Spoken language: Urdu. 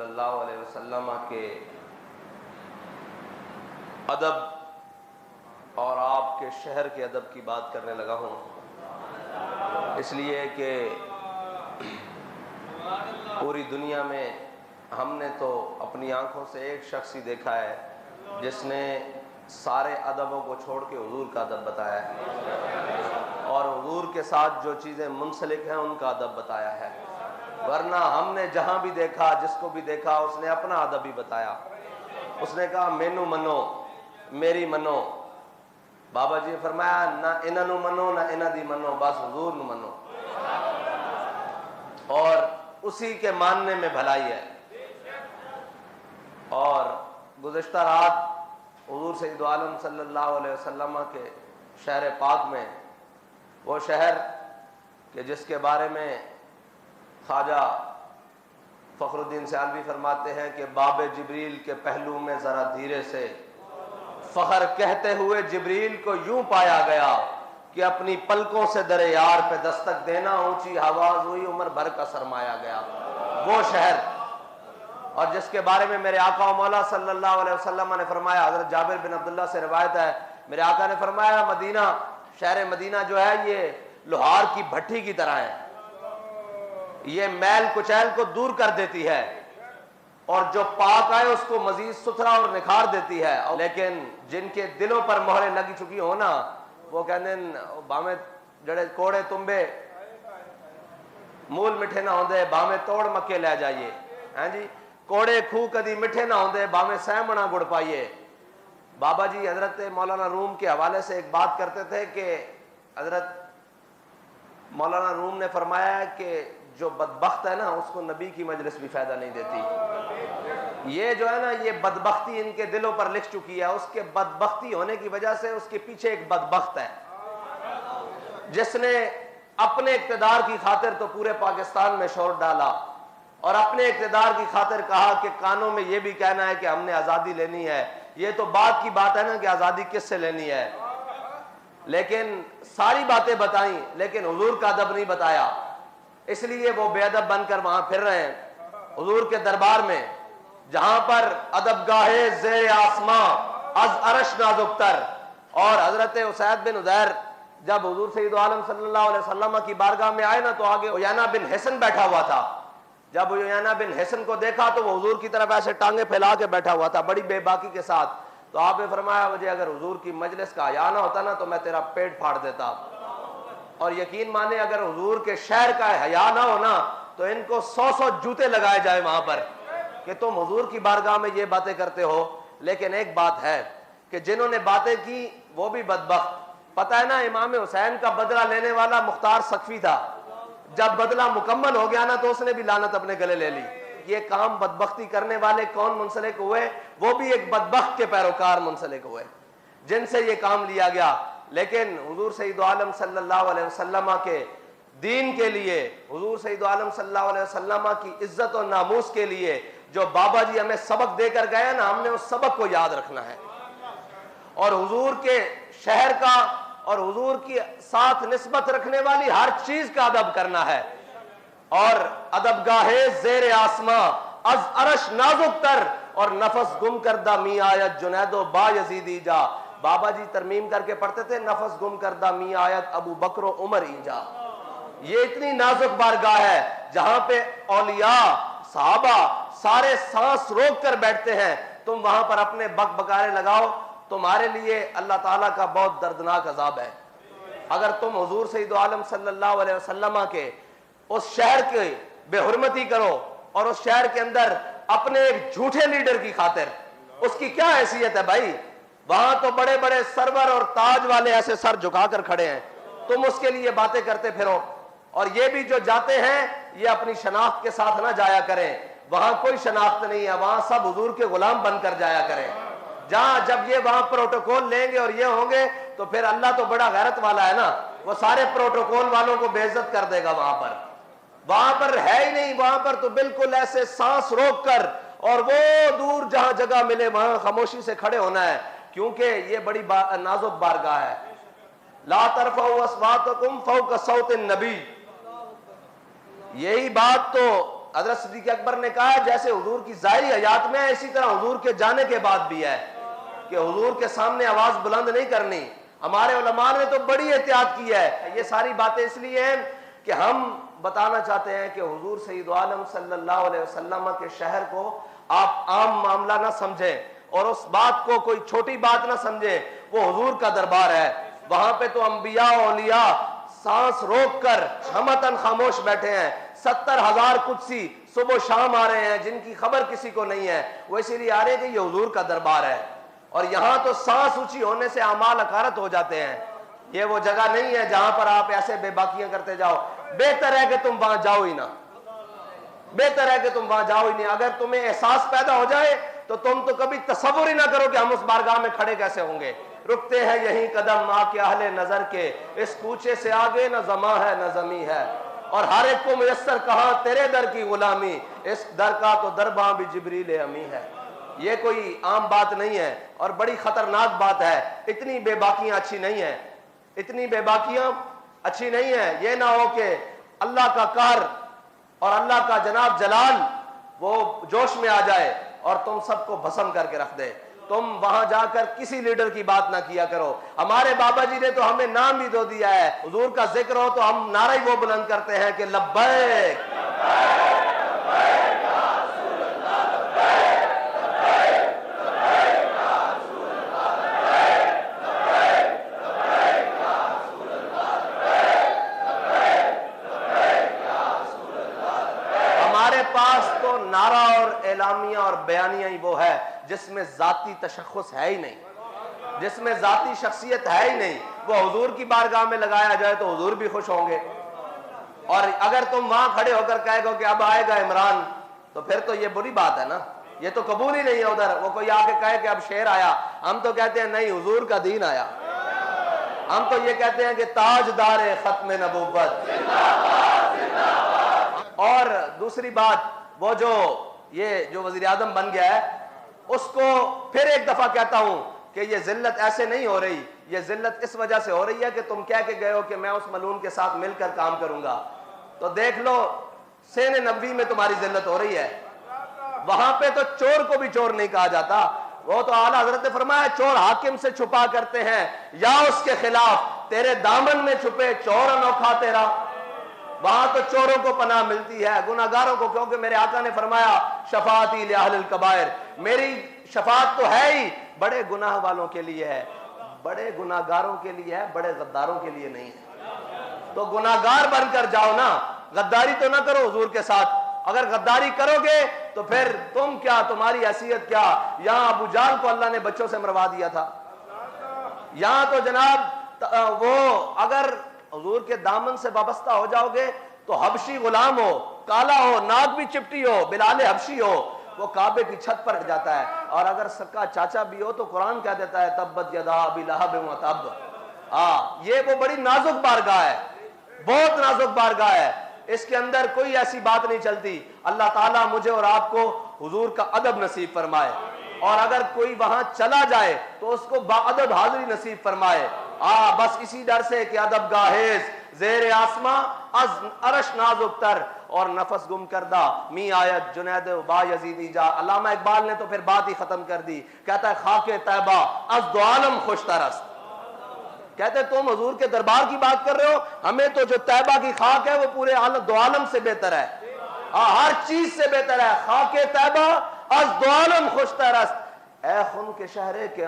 صلی اللہ علیہ وسلم کے ادب اور آپ کے شہر کے ادب کی بات کرنے لگا ہوں، اس لیے کہ پوری دنیا میں ہم نے تو اپنی آنکھوں سے ایک شخص ہی دیکھا ہے جس نے سارے ادبوں کو چھوڑ کے حضور کا ادب بتایا ہے، اور حضور کے ساتھ جو چیزیں منسلک ہیں ان کا ادب بتایا ہے۔ ورنہ ہم نے جہاں بھی دیکھا، جس کو بھی دیکھا، اس نے اپنا ادب ہی بتایا۔ اس نے کہا مینو منو، میری منو۔ بابا جی نے فرمایا نہ انہاں نو منو نہ انہاں دی منو، بس حضور نو منو، اور اسی کے ماننے میں بھلائی ہے۔ اور گزشتہ رات حضور سید عالم صلی اللہ علیہ وسلم کے شہر پاک میں، وہ شہر کہ جس کے بارے میں خواجہ فخر الدین سیالوی فرماتے ہیں کہ باب جبریل کے پہلو میں ذرا دھیرے سے فخر کہتے ہوئے جبریل کو یوں پایا گیا کہ اپنی پلکوں سے در یار پہ دستک دینا اونچی آواز ہوئی، عمر بھر کا سرمایا گیا، وہ شہر۔ اور جس کے بارے میں میرے آقا و مولا صلی اللہ علیہ وسلم نے فرمایا، حضرت جابر بن عبداللہ سے روایت ہے، میرے آقا نے فرمایا مدینہ، شہر مدینہ جو ہے یہ لوہار کی بھٹی کی طرح ہے، یہ میل کچیل کو دور کر دیتی ہے اور جو پاک آئے اس کو مزید ستھرا اور نکھار دیتی ہے، لیکن جن کے دلوں پر مہریں لگی چکی ہو نا، وہ کہتے ہیں بامے جڑے کوڑے تمبے مول مٹھے نہ ہوندے بامے توڑ مکے لے جائیے، ہاں جی، کوڑے کھو کدی مٹھے نہ ہوندے بامے سہمنا گڑ پائیے۔ بابا جی حضرت مولانا روم کے حوالے سے ایک بات کرتے تھے کہ حضرت مولانا روم نے فرمایا ہے کہ جو بدبخت ہے نا اس کو نبی کی مجلس بھی فائدہ نہیں دیتی۔ یہ جو ہے نا یہ بدبختی ان کے دلوں پر لکھ چکی ہے، اس کے بدبختی ہونے کی وجہ سے اس کے پیچھے ایک بدبخت ہے جس نے اپنے اقتدار کی خاطر تو پورے پاکستان میں شور ڈالا، اور اپنے اقتدار کی خاطر کہا کہ کانوں میں یہ بھی کہنا ہے کہ ہم نے آزادی لینی ہے۔ یہ تو بات کی بات ہے نا کہ آزادی کس سے لینی ہے، لیکن ساری باتیں بتائیں لیکن حضور کا ادب نہیں بتایا، اس لیے وہ بے ادب بن کر وہاں پھر رہے ہیں حضور کے دربار میں، جہاں پر ادب گاہے زیر آسماں از عرش نازک تر۔ اور حضرت اسید بن حضیر جب حضور سید عالم صلی اللہ علیہ وسلم کی بارگاہ میں آئے نا تو آگے عیینہ بن حصن بیٹھا ہوا تھا۔ جب عیینہ بن حصن کو دیکھا تو وہ حضور کی طرف ایسے ٹانگیں پھیلا کے بیٹھا ہوا تھا بڑی بے باکی کے ساتھ، تو آپ نے فرمایا مجھے اگر حضور کی مجلس کا حیا نہ ہوتا نا تو میں تیرا پیٹ پھاڑ دیتا۔ اور یقین مانے اگر حضور کے شہر کا حیا نہ ہونا تو ان کو 100 جوتے لگائے جائے وہاں پر کہ تم حضور کی بارگاہ میں یہ باتیں کرتے ہو۔ لیکن ایک بات ہے کہ جنہوں نے باتیں کی وہ بھی بدبخت۔ پتہ ہے نا امام حسین کا بدلہ لینے والا مختار سقفی تھا، جب بدلہ مکمل ہو گیا نا تو اس نے بھی لعنت اپنے گلے لے لی۔ یہ کام بدبختی کرنے والے کون منسلک ہوئے؟ وہ بھی ایک بدبخت کے پیروکار منسلک ہوئے جن سے یہ کام لیا گیا۔ لیکن حضور سید عالم صلی اللہ علیہ وسلم کے دین کے لیے، حضور سید عالم صلی اللہ علیہ وسلم کی عزت و ناموس کے لیے جو بابا جی ہمیں سبق دے کر گئے نا، ہم نے اس سبق کو یاد رکھنا ہے، اور حضور کے شہر کا اور حضور کی ساتھ نسبت رکھنے والی ہر چیز کا ادب کرنا ہے۔ اور ادب گاہے زیر آسماں از عرش نازک تر، اور نفس گم کردہ می آیت جنید و با یزیدی جا۔ بابا جی ترمیم کر کے پڑھتے تھے نفس گم کردہ می آیت ابو بکر و عمر ایجا۔ یہ اتنی نازک بارگاہ ہے جہاں پہ اولیاء صحابہ سارے سانس روک کر بیٹھتے ہیں، تم وہاں پر اپنے بک بکارے لگاؤ، تمہارے لیے اللہ تعالیٰ کا بہت دردناک عذاب ہے۔ اگر تم حضور سید عالم صلی اللہ علیہ وسلم کے اس شہر کی بے حرمتی کرو اور اس شہر کے اندر اپنے ایک جھوٹے لیڈر کی خاطر، اس کی کیا حیثیت ہے بھائی؟ وہاں تو بڑے بڑے سرور اور تاج والے ایسے سر جھکا کر کھڑے ہیں، تم اس کے لیے باتیں کرتے پھرو۔ اور یہ بھی جو جاتے ہیں یہ اپنی شناخت کے ساتھ نہ جایا کریں، وہاں کوئی شناخت نہیں ہے، وہاں سب حضور کے غلام بن کر جایا کریں۔ جہاں جب یہ وہاں پروٹوکول لیں گے اور یہ ہوں گے تو پھر اللہ تو بڑا غیرت والا ہے نا، وہ سارے پروٹوکول والوں کو بے عزت کر دے گا۔ وہاں پر ہے ہی نہیں، وہاں پر تو بالکل ایسے سانس روک کر اور وہ دور جہاں جگہ ملے وہاں خاموشی سے کھڑے ہونا ہے، کیونکہ یہ بڑی نازک بارگاہ ہے۔ لا ترفعوا اصواتکم فوق صوت النبی، یہی بات تو حضرت صدیق اکبر نے کہا جیسے حضور کی ظاہری حیات میں ہے اسی طرح حضور کے جانے کے بعد بھی ہے کہ حضور کے سامنے آواز بلند نہیں کرنی. ہمارے علماء نے تو بڑی احتیاط کی ہے. یہ ساری باتیں اس لیے ہیں کہ ہم بتانا چاہتے ہیں کہ حضور سید عالم صلی اللہ علیہ وسلم کے شہر کو آپ عام معاملہ نہ سمجھیں اور اس بات کو کوئی چھوٹی بات نہ سمجھیں. وہ حضور کا دربار ہے. وہاں پہ تو انبیاء اولیاء سانس روک کر ہمتن خاموش بیٹھے ہیں. 70,000 قدسی صبح و شام آ رہے ہیں جن کی خبر کسی کو نہیں ہے. وہ اسی لیے آ رہے ہیں کہ یہ حضور کا دربار ہے. اور یہاں تو سانس اونچی ہونے سے اعمال اکارت ہو جاتے ہیں. یہ وہ جگہ نہیں ہے جہاں پر آپ ایسے بے باکیاں کرتے جاؤ. بہتر ہے کہ تم وہاں جاؤ ہی نہ. بہتر ہے کہ تم وہاں جاؤ ہی نہیں. اگر تمہیں احساس پیدا ہو جائے تو تم تو کبھی تصور ہی نہ کرو کہ ہم اس بارگاہ میں کھڑے کیسے ہوں گے. رکتے ہیں یہی قدم ماں کے اہل نظر کے, اس کوچے سے آگے نہ زماں ہے نہ زمیں ہے. اور ہر ایک کو میسر کہاں تیرے در کی غلامی, اس در کا تو درباں بھی جبریل امی ہے. یہ کوئی عام بات نہیں ہے اور بڑی خطرناک بات ہے. اتنی بے باکیاں اچھی نہیں ہیں. اتنی بے باکیاں اچھی نہیں ہیں. یہ نہ ہو کہ اللہ کا قہر اور اللہ کا جناب جلال وہ جوش میں آ جائے اور تم سب کو بھسم کر کے رکھ دے. تم وہاں جا کر کسی لیڈر کی بات نہ کیا کرو. ہمارے بابا جی نے تو ہمیں نام بھی دو دیا ہے. حضور کا ذکر ہو تو ہم نعرہ وہ بلند کرتے ہیں کہ لبیک نعرہ اور اعلامیہ اور بیانیہ ہی وہ ہے جس میں ذاتی تشخص ہے ہی نہیں, جس میں ذاتی شخصیت ہے ہی نہیں. وہ حضور کی بارگاہ میں لگایا جائے تو حضور بھی خوش ہوں گے. اور اگر تم وہاں کھڑے ہو کر کہے گو کہ اب آئے گا عمران تو پھر تو یہ بری بات ہے نا. یہ تو قبول ہی نہیں ہے. ادھر وہ کوئی آ کے کہے کہ اب شیر آیا, ہم تو کہتے ہیں نہیں حضور کا دین آیا. ہم تو یہ کہتے ہیں کہ تاجدار ختم نبوت. اور دوسری بات, وہ جو وزیر اعظم بن گیا ہے اس کو پھر ایک دفعہ کہتا ہوں کہ یہ ذلت ایسے نہیں ہو رہی. یہ ذلت اس وجہ سے ہو رہی ہے کہ تم کہہ کے گئے ہو کہ میں اس ملعون کے ساتھ مل کر کام کروں گا. تو دیکھ لو سین نبوی میں تمہاری ذلت ہو رہی ہے. وہاں پہ تو چور کو بھی چور نہیں کہا جاتا. وہ تو اعلیٰ حضرت نے فرمایا چور حاکم سے چھپا کرتے ہیں یا اس کے خلاف, تیرے دامن میں چھپے چور انوکھا تیرا. وہاں تو چوروں کو پناہ ملتی ہے, گناہگاروں کو, کیونکہ میرے آقا نے فرمایا شفاعتی لأہل الکبائر, میری شفاعت تو ہے ہی بڑے گناہ والوں کے لیے ہے, بڑے گناہگاروں کے لیے ہے, بڑے غداروں کے لیے نہیں ہے. تو گناہگار بن کر جاؤ نا, غداری تو نہ کرو حضور کے ساتھ. اگر غداری کرو گے تو پھر تم کیا, تمہاری حیثیت کیا. یہاں ابو جہل کو اللہ نے بچوں سے مروا دیا تھا. یہاں تو جناب وہ اگر حضور کے دامن سے وابستہ ہو جاؤ گے تو حبشی غلام ہو, کالا ہو, ناک بھی چپٹی ہو, بلال حبشی ہو, وہ کعبے کی چھت پر جاتا ہے. اور اگر سکا چاچا بھی ہو تو قرآن کہہ دیتا ہے تبت یدا ابی لہب وتب. یہ وہ بڑی نازک بارگاہ ہے, بہت نازک بارگاہ ہے. اس کے اندر کوئی ایسی بات نہیں چلتی. اللہ تعالیٰ مجھے اور آپ کو حضور کا ادب نصیب فرمائے, اور اگر کوئی وہاں چلا جائے تو اس کو باادب حاضری نصیب فرمائے. بس اسی ڈر سے کہ ادب گاہیز زیر آسماں از عرش نازک تر اور نفس گم کردہ می آیت جنید با یزیدی جا. علامہ اقبال نے تو پھر بات ہی ختم کر دی, کہتا ہے خاک طیبہ از دو عالم خوش ترست. کہتے تم حضور کے دربار کی بات کر رہے ہو, ہمیں تو جو طیبہ کی خاک ہے وہ پورے دو عالم سے بہتر ہے, ہر چیز سے بہتر ہے. خاک طیبہ از دو عالم خوش ترست, اے خون کے شہرے کے